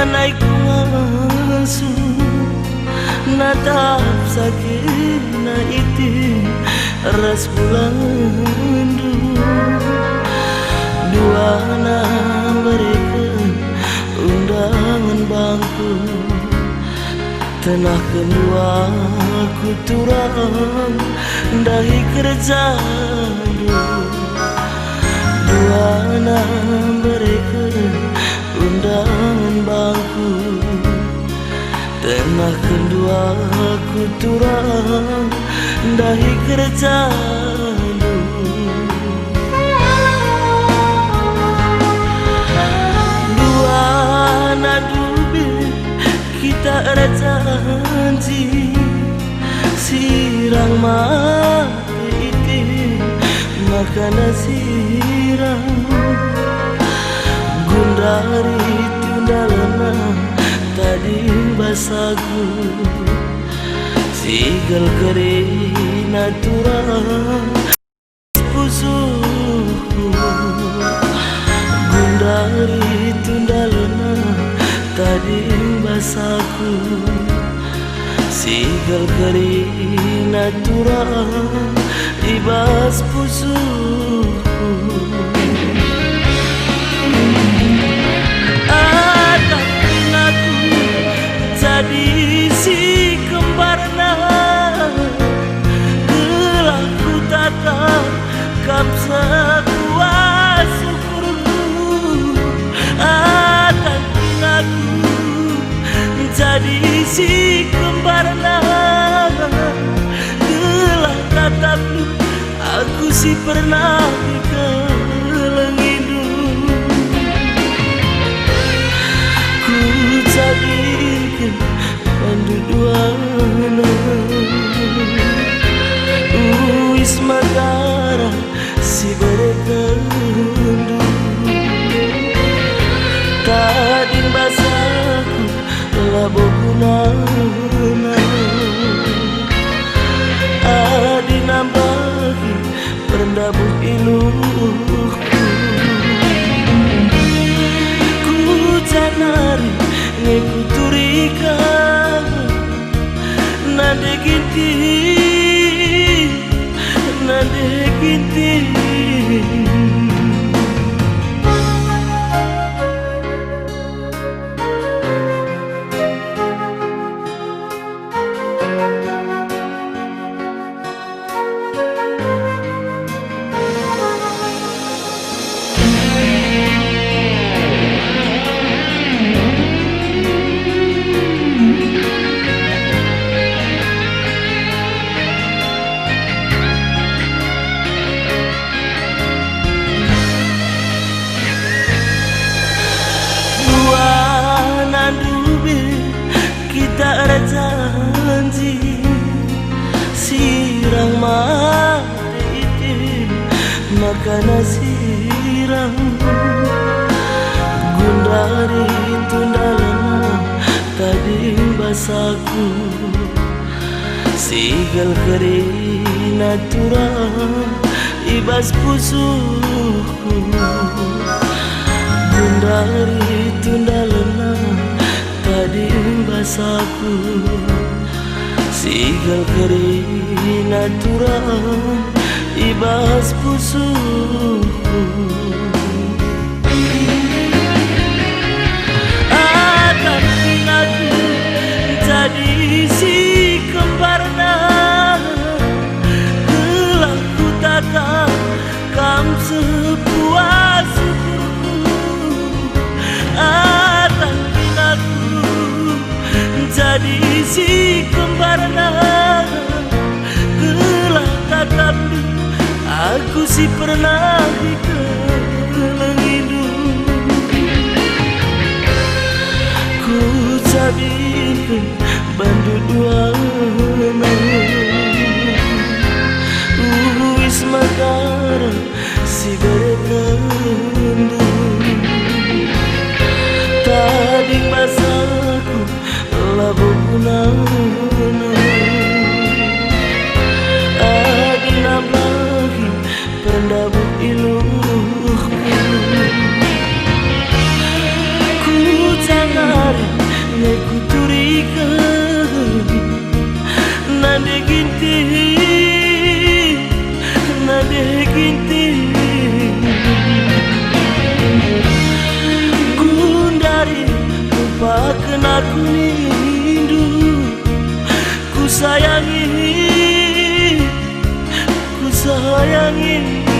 naik ngasu natap sakit na iti ras bulandu dua na mereka undangan bangku tenah kedua ku turang dahi kerja dua na mereka undangan bangku tenah kedua ku turang dahi kerja dua na dubi kita ada janji sirang mati iti makan sirang gundari tundalana tadi basagu sigal kere natural pusuku gundari tundalana tadi basaku sigal kere natural ibas pusuku jadi si kembarna gelah ku tatap kapsa kuas syukurku akan aku jadi si kembarna gelah tatap aku si pernah dikeleng hidup ku jadi pandu duana uis magara si berekandu kadin basaku labokunana adi nambahi perendabu iluku ku janari ngekuturika nade ginti kita ada janji sirang mati iti makan sirang gundari tundalana tadi basaku sigal kere natural ibas pusuku gundari tundalana tadi basaku sigal kere natural ibas pusuku akan aku jadi si kembarna gelah ku tatap kam sepuas syukurku akan jadi si kembarna gelah tatap aku si pernah dikeleng hidup ku jadikan bandu duana uis magara si berekandu tadi basaku labokunana adi nambahi perendabu iluku ku janari sayangi, ku sayangi.